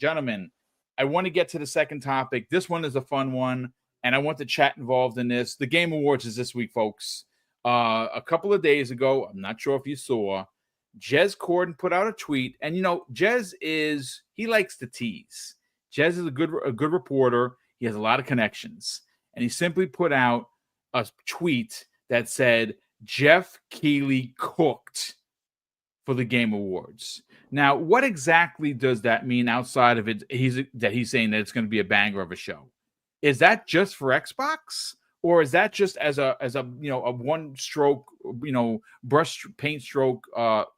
gentlemen, I want to get to the second topic. This one is a fun one, and I want the chat involved in this. The Game Awards is this week, folks. A couple of days ago, I'm not sure if you saw, Jez Corden put out a tweet, and Jez he likes to tease. Jez is a good reporter. He has a lot of connections, and he simply put out a tweet that said Jeff Keighley cooked for the Game Awards. Now, what exactly does that mean outside of it? He's saying that it's going to be a banger of a show. Is that just for Xbox, or is that just as a one stroke brush paint stroke thought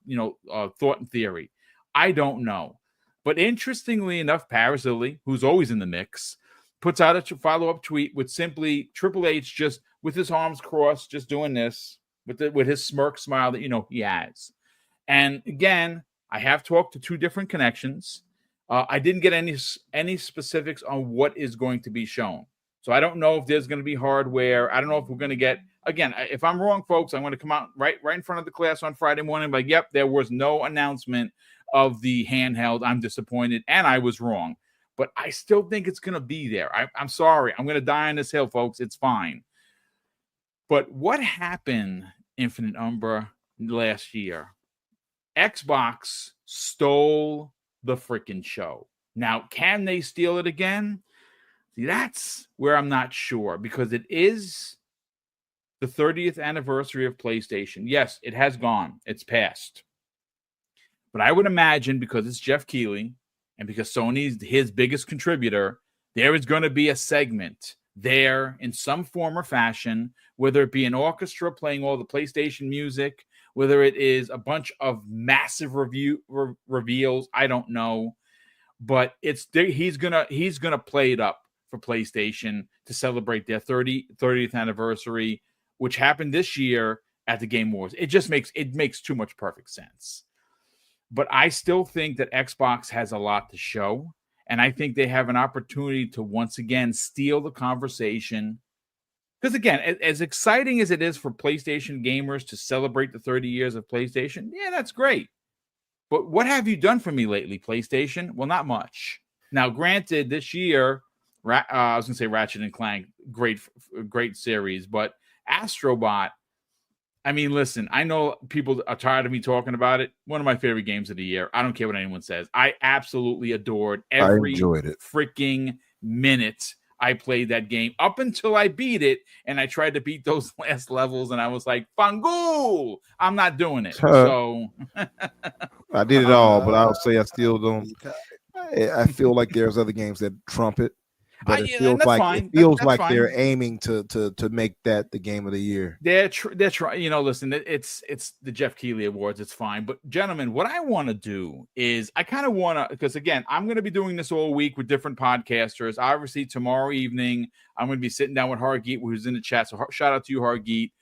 and theory? I don't know. But interestingly enough, Paris Lilly, who's always in the mix, puts out a follow-up tweet with simply Triple H just with his arms crossed, just doing this with his smirk smile that he has. And again, I have talked to two different connections. I didn't get any specifics on what is going to be shown. So I don't know if there's going to be hardware. I don't know if we're going to get, again, if I'm wrong, folks, I'm going to come out right in front of the class on Friday morning, like, yep, there was no announcement of the handheld. I'm disappointed, and I was wrong. But I still think it's going to be there. I'm sorry. I'm going to die on this hill, folks. It's fine. But what happened, Infinite Umbra, last year? Xbox stole the freaking show. Now, can they steal it again? See, that's where I'm not sure, because it is the 30th anniversary of PlayStation. Yes, it has gone. It's passed. But I would imagine, because it's Jeff Keighley and because Sony's his biggest contributor, there is going to be a segment there in some form or fashion, whether it be an orchestra playing all the PlayStation music, whether it is a bunch of massive reveals, I don't know. But he's gonna play it up for PlayStation to celebrate their 30th anniversary, which happened this year at the Game Awards. It makes too much perfect sense. But I still think that Xbox has a lot to show, and I think they have an opportunity to once again steal the conversation. Because again, as exciting as it is for PlayStation gamers to celebrate the 30 years of PlayStation, yeah, that's great. But what have you done for me lately, PlayStation? Well, not much. Now, granted, this year, I was going to say Ratchet and Clank, great series, but Astrobot, I mean, listen, I know people are tired of me talking about it. One of my favorite games of the year. I don't care what anyone says. I absolutely adored every freaking minute I played that game up until I beat it, and I tried to beat those last levels, and I was like, Fangul! I'm not doing it. So I did it all, but I'll say I still don't. I feel like there's other games that trump it. But it feels like they're aiming to make that the game of the year. They're trying. Listen, it's the Jeff Keighley Awards. It's fine. But gentlemen, what I want to do is I kind of want to, because again, I'm going to be doing this all week with different podcasters. Obviously, tomorrow evening, I'm going to be sitting down with Hargeet, who's in the chat. So shout out to you, Hargeet.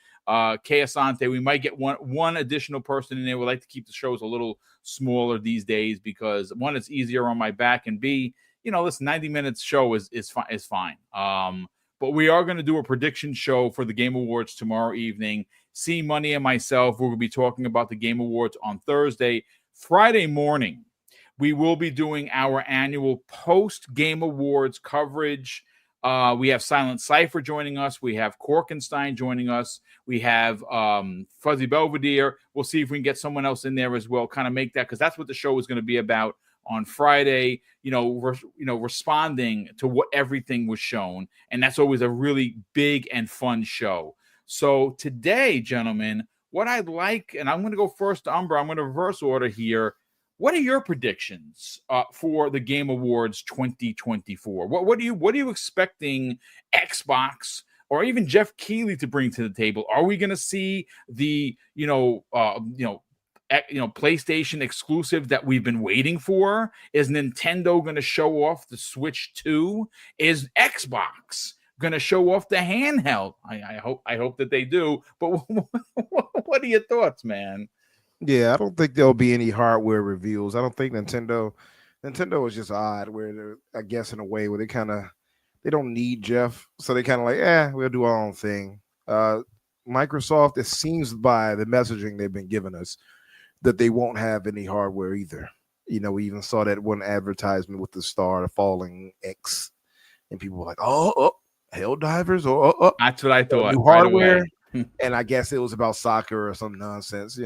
Kay Asante. We might get one additional person in there. We like to keep the shows a little smaller these days because one, it's easier on my back, and B, this 90 minutes show is fine. But we are going to do a prediction show for the Game Awards tomorrow evening. C Money and myself, we're going to be talking about the Game Awards on Thursday. Friday morning, we will be doing our annual post-Game Awards coverage. We have Silent Cypher joining us. We have Korkenstein joining us. We have Fuzzy Belvedere. We'll see if we can get someone else in there as well, kind of make that, because that's what the show is going to be about on Friday, responding to what everything was shown. And that's always a really big and fun show. So today, gentlemen, what I'd like, and I'm going to go first to Umbra, I'm going to reverse order here. What are your predictions for the Game Awards 2024? What are you expecting Xbox or even Jeff Keighley to bring to the table? Are we going to see the PlayStation exclusive that we've been waiting for? Is Nintendo going to show off the Switch 2? Is Xbox going to show off the handheld? I hope that they do. But what are your thoughts, man? Yeah, I don't think there'll be any hardware reveals. I don't think Nintendo is just odd, where they're, I guess, in a way where they don't need Jeff, so they kind of like, we'll do our own thing. Microsoft, it seems by the messaging they've been giving us, that they won't have any hardware either. We even saw that one advertisement with the star, the falling X, and people were like, "Oh, hell divers or That's what I thought new right hardware." away. And I guess it was about soccer or some nonsense.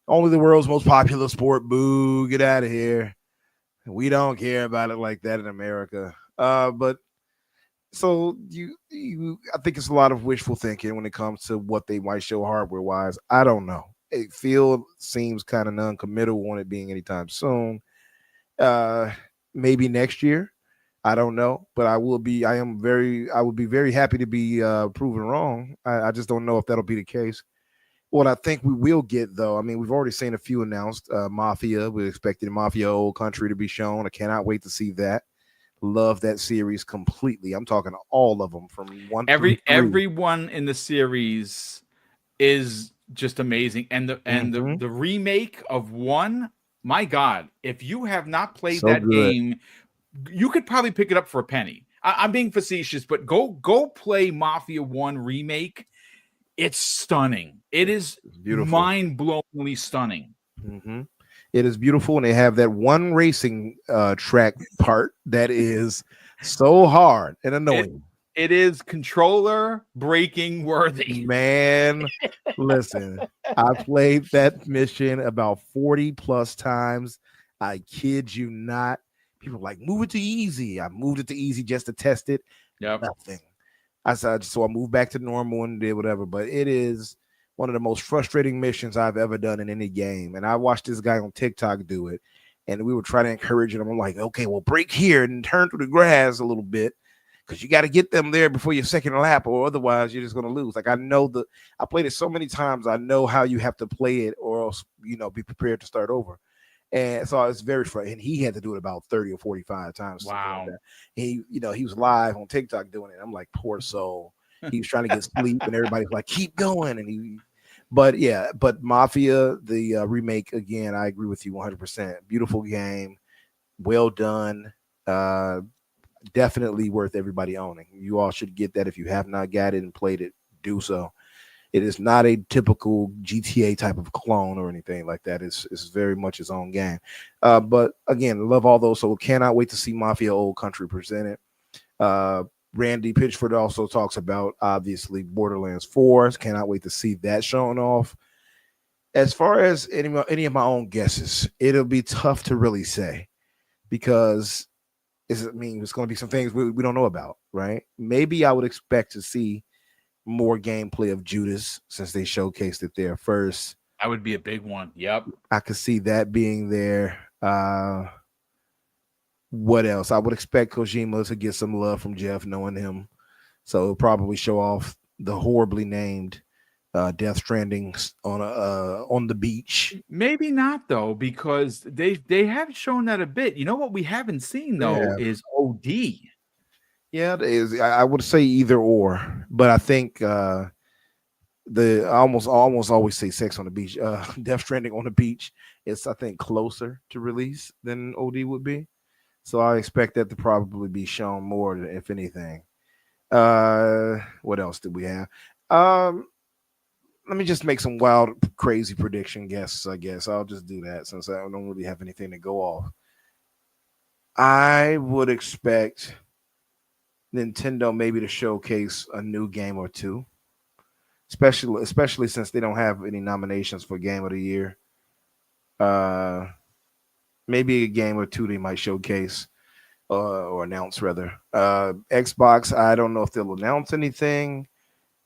Only the world's most popular sport. Boo, get out of here. We don't care about it like that in America. But so I think it's a lot of wishful thinking when it comes to what they might show hardware wise. I don't know. It seems kind of non-committal on it being anytime soon. Uh, Maybe next year. I don't know, but I would be very happy to be proven wrong. I just don't know if that'll be the case. What I think we will get, though, I mean, we've already seen a few announced. Mafia, we're expecting Mafia Old Country to be shown. I cannot wait to see that. Love that series completely. I'm talking all of them from 1 through 3. Everyone in the series is just amazing, and the remake of 1, my God, if you have not played So that good. game, you could probably pick it up for a penny. I'm being facetious, but go play Mafia 1 remake. It's stunning. It is Beautiful. mind-blowingly stunning. It is beautiful, and they have that one racing track part that is so hard and annoying. It is controller breaking worthy. Man, listen, I played that mission about 40 plus times. I kid you not. People are like, move it to easy. I moved it to easy just to test it. Yep. Nothing. So I moved back to normal and did whatever. But it is one of the most frustrating missions I've ever done in any game. And I watched this guy on TikTok do it. And we were trying to encourage him. I'm like, okay, well, break here and turn through the grass a little bit, because you got to get them there before your second lap, or otherwise you're just going to lose. Like, I played it so many times. I know how you have to play it, or else, be prepared to start over. And so it's very frustrating. And he had to do it about 30 or 45 times. Wow. Like that. He was live on TikTok doing it. I'm like, poor soul. He was trying to get sleep, and everybody's like, keep going. But Mafia, the remake, again, I agree with you 100%. Beautiful game, well done. Definitely worth everybody owning. You all should get that. If you have not got it and played it, do so. It is not a typical GTA type of clone or anything like that. It's very much its own game. But again, love all those. So cannot wait to see Mafia Old Country presented. Randy Pitchford also talks about, obviously, Borderlands 4. Cannot wait to see that shown off. As far as any of my own guesses, it'll be tough to really say, because it's going to be some things we don't know about, right? Maybe I would expect to see more gameplay of Judas, since they showcased it there first. That would be a big one. Yep. I could see that being there. What else? I would expect Kojima to get some love from Jeff, knowing him. So it'll probably show off the horribly named Death Stranding on the beach. Maybe not, though, because they have shown that a bit. You know what we haven't seen, though, is OD. Yeah, it is. I would say either or, but I think I almost always say Sex on the Beach. Death Stranding on the beach is, I think, closer to release than OD would be. So I expect that to probably be shown more, if anything. What else did we have? Let me just make some wild, crazy prediction guesses, I guess. I'll just do that since I don't really have anything to go off. I would expect Nintendo maybe to showcase a new game or two, especially since they don't have any nominations for Game of the Year. Maybe a game or two they might showcase or announce, rather. Xbox, I don't know if they'll announce anything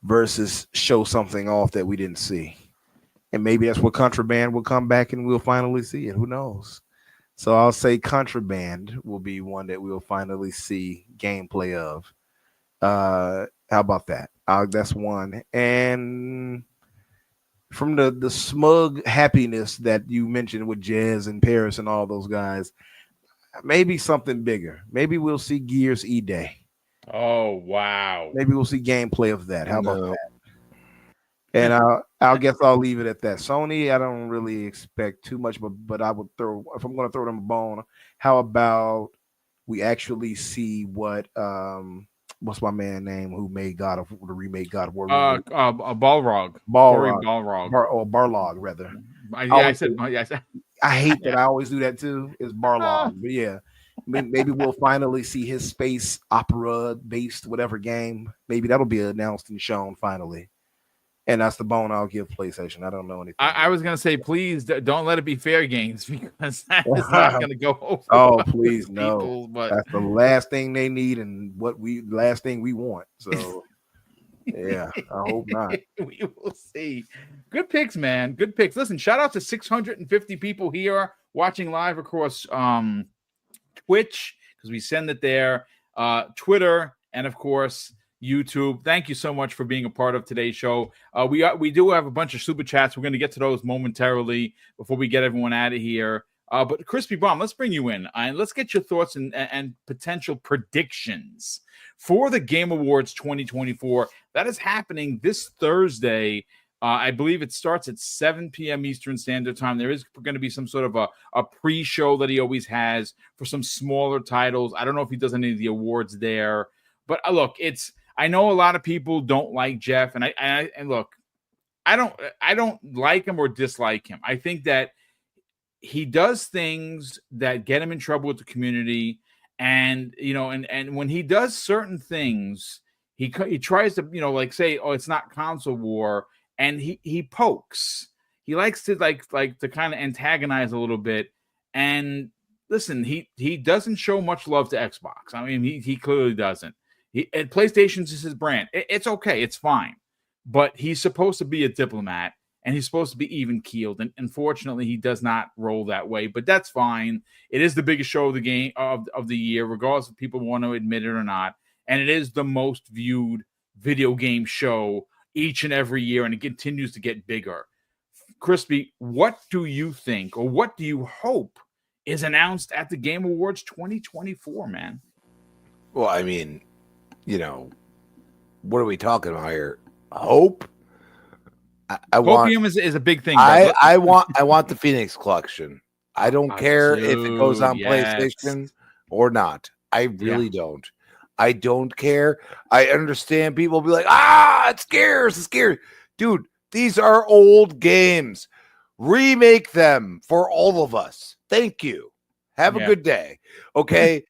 versus show something off that we didn't see. And maybe that's where Contraband will come back and we'll finally see it. Who knows? So I'll say Contraband will be one that we'll finally see gameplay of. How about that? That's one. And from the smug happiness that you mentioned with Jez and Paris and all those guys, maybe something bigger. Maybe we'll see Gears E-Day. Oh, wow. Maybe we'll see gameplay of that. How about that? And I guess I'll leave it at that. Sony, I don't really expect too much, but I would if I'm going to throw them a bone, how about we actually see what's my man name who made the remake God of War? Balrog. Barlog, rather. I said. I hate that I always do that too. Is Barlog, but yeah, maybe we'll finally see his space opera based whatever game. Maybe that'll be announced and shown finally. And that's the bone I'll give PlayStation. I don't know anything. I was gonna say, please don't let it be fair games because that is not gonna go over. Oh, please no! People, but that's the last thing they need and last thing we want. So yeah, I hope not. We will see. Good picks, man. Good picks. Listen, shout out to 650 people here watching live across Twitch, because we send it there, Twitter, and of course YouTube. Thank you so much for being a part of today's show. We do have a bunch of super chats. We're going to get to those momentarily before we get everyone out of here. But Crispy Bomb, let's bring you in and let's get your thoughts and potential predictions for the Game Awards 2024. That is happening this Thursday. I believe it starts at 7 p.m. Eastern Standard Time. There is going to be some sort of a pre-show that he always has for some smaller titles. I don't know if he does any of the awards there. But look, I know a lot of people don't like Jeff, and look, I don't like him or dislike him. I think that he does things that get him in trouble with the community, and and when he does certain things, he tries to like say, oh, it's not console war, and he pokes. He likes to like to kind of antagonize a little bit. And listen, he doesn't show much love to Xbox. I mean, he clearly doesn't. And PlayStation's is his brand. It's okay. It's fine. But he's supposed to be a diplomat, and he's supposed to be even-keeled. And unfortunately, he does not roll that way. But that's fine. It is the biggest show of the game of the year, regardless if people want to admit it or not. And it is the most viewed video game show each and every year, and it continues to get bigger. Crispy, what do you think, or what do you hope is announced at the Game Awards 2024, man? Well, I mean, what are we talking about here? Hope? Hopium is a big thing. I want the Phoenix collection. I don't care if it goes on PlayStation or not. I really don't. I don't care. I understand people be like, it's scary. Dude, these are old games. Remake them for all of us. Thank you. Have a good day. Okay.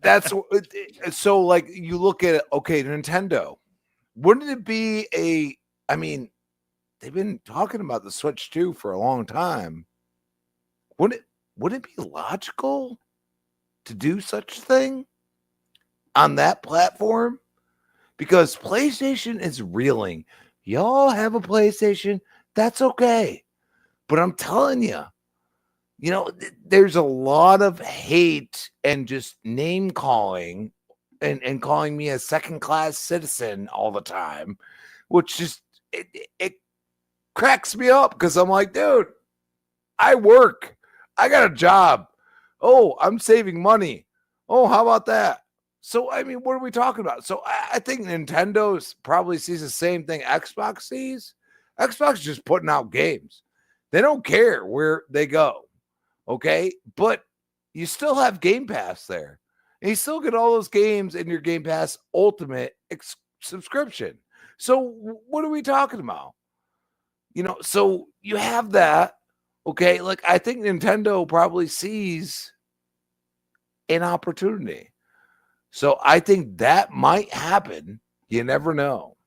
That's so like you look at it. Okay, Nintendo. Wouldn't it be they've been talking about the Switch 2 for a long time. Wouldn't it be logical to do such thing on that platform? Because PlayStation is reeling. Y'all have a PlayStation, that's okay. But I'm telling you, there's a lot of hate and just name calling and calling me a second-class citizen all the time, which just it cracks me up because I'm like, dude, I work. I got a job. Oh, I'm saving money. Oh, how about that? So, I mean, what are we talking about? So I think Nintendo probably sees the same thing Xbox sees. Xbox is just putting out games. They don't care where they go. Okay, but you still have Game Pass there. And you still get all those games in your Game Pass Ultimate subscription. So what are we talking about? So you have that. Okay, like I think Nintendo probably sees an opportunity. So I think that might happen. You never know.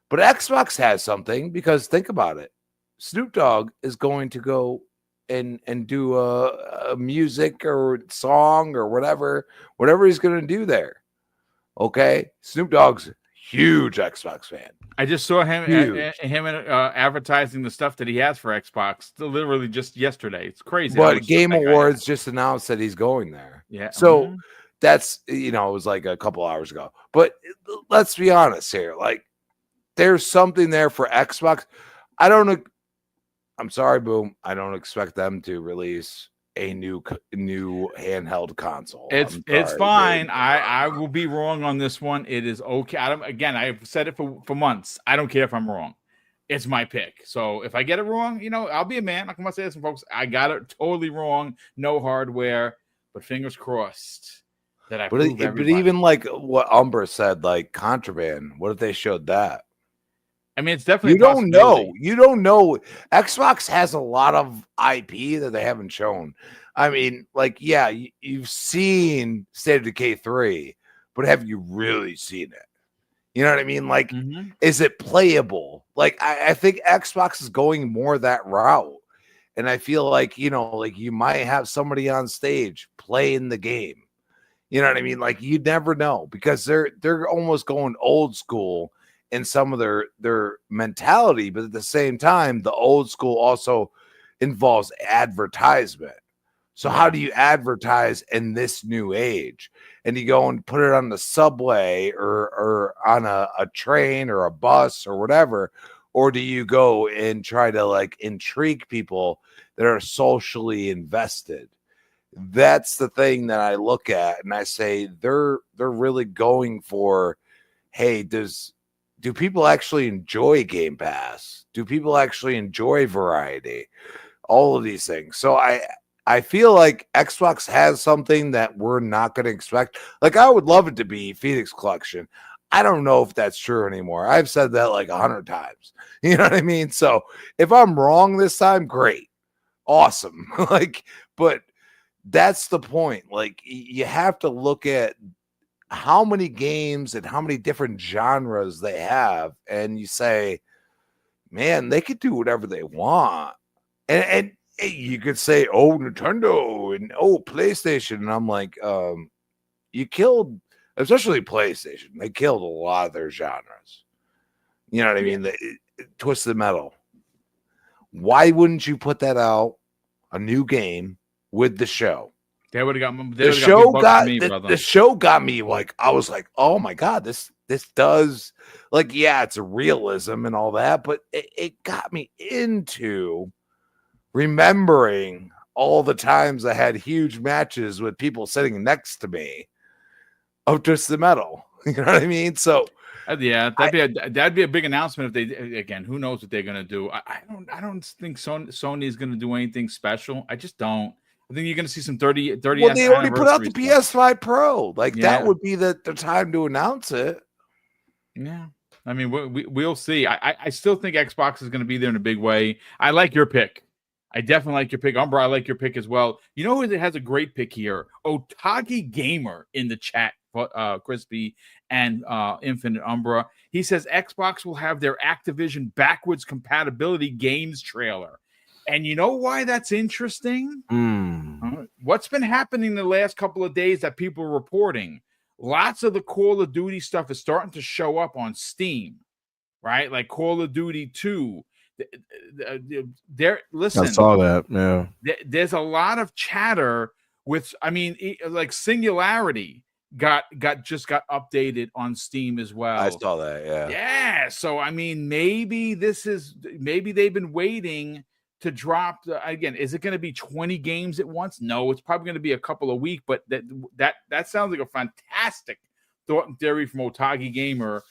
But Xbox has something because think about it. Snoop Dogg is going to go and do a music or song or whatever he's going to do there. Okay, Snoop Dogg's a huge Xbox fan. I just saw him advertising the stuff that he has for Xbox literally just yesterday. It's crazy. But Game Awards just announced that he's going there. Yeah. So that's it was like a couple hours ago. But let's be honest here. Like, there's something there for Xbox. I'm sorry, Boom. I don't expect them to release a new handheld console. It's fine. I will be wrong on this one. It is okay. I've said it for months. I don't care if I'm wrong. It's my pick. So if I get it wrong, I'll be a man. I'm gonna say this, folks. I got it totally wrong. No hardware, but fingers crossed that I prove everybody. But even like what Umbra said, like Contraband. What if they showed that? I mean, it's definitely you don't know. You don't know. Xbox has a lot of IP that they haven't shown. I mean, like, yeah, you've seen State of Decay 3, but have you really seen it? You know what I mean? Like, is it playable? Like, I think Xbox is going more that route. And I feel like, you know, like you might have somebody on stage playing the game. You know what I mean? Like, you never know, because they're almost going old school in some of their mentality, but at the same time, the old school also involves advertisement. So how do you advertise in this new age? And you go and put it on the subway or on a train or a bus or whatever, or do you go and try to like intrigue people that are socially invested? That's the thing that I look at and I say they're really going for, hey, do people actually enjoy Game Pass? Do people actually enjoy variety? All of these things. So I feel like Xbox has something that we're not going to expect. Like, I would love it to be Phoenix Collection. I don't know if that's true anymore. I've said that like 100 times. You know what I mean? So if I'm wrong this time, great. Awesome. Like, but that's the point. Like, you have to look at how many games and how many different genres they have, and you say, man, they could do whatever they want. And you could say, oh, Nintendo and oh, PlayStation. And I'm like, you killed, especially PlayStation. They killed a lot of their genres. You know what I mean? Twisted Metal. Why wouldn't you put that out, a new game, with the show? They would have got the show got me like, I was like, oh my God, this does, like, yeah, it's a realism and all that, but it got me into remembering all the times I had huge matches with people sitting next to me of Twisted Metal. You know what I mean? So yeah, that'd be a big announcement if they, again, who knows what they're gonna do. I don't think Sony is gonna do anything special. I just don't. I think you're gonna see some 30. Well, they already put out the PS5 Pro. Like, that would be the time to announce it. Yeah. I mean, we'll see. I still think Xbox is going to be there in a big way. I like your pick. I definitely like your pick. Umbra, I like your pick as well. You know who has a great pick here? Otagi Gamer in the chat, Crispy and Infinite Umbra. He says Xbox will have their Activision backwards compatibility games trailer. And you know why that's interesting? What's been happening the last couple of days that people are reporting? Lots of the Call of Duty stuff is starting to show up on Steam, right? Like Call of Duty 2. Listen, I saw that. Yeah, there's a lot of chatter with. I mean, like Singularity got updated on Steam as well. I saw that. Yeah. So I mean, maybe they've been waiting to drop again. Is it going to be 20 games at once? No, it's probably going to be a couple a week. But that sounds like a fantastic thought and theory from Otagi Gamer.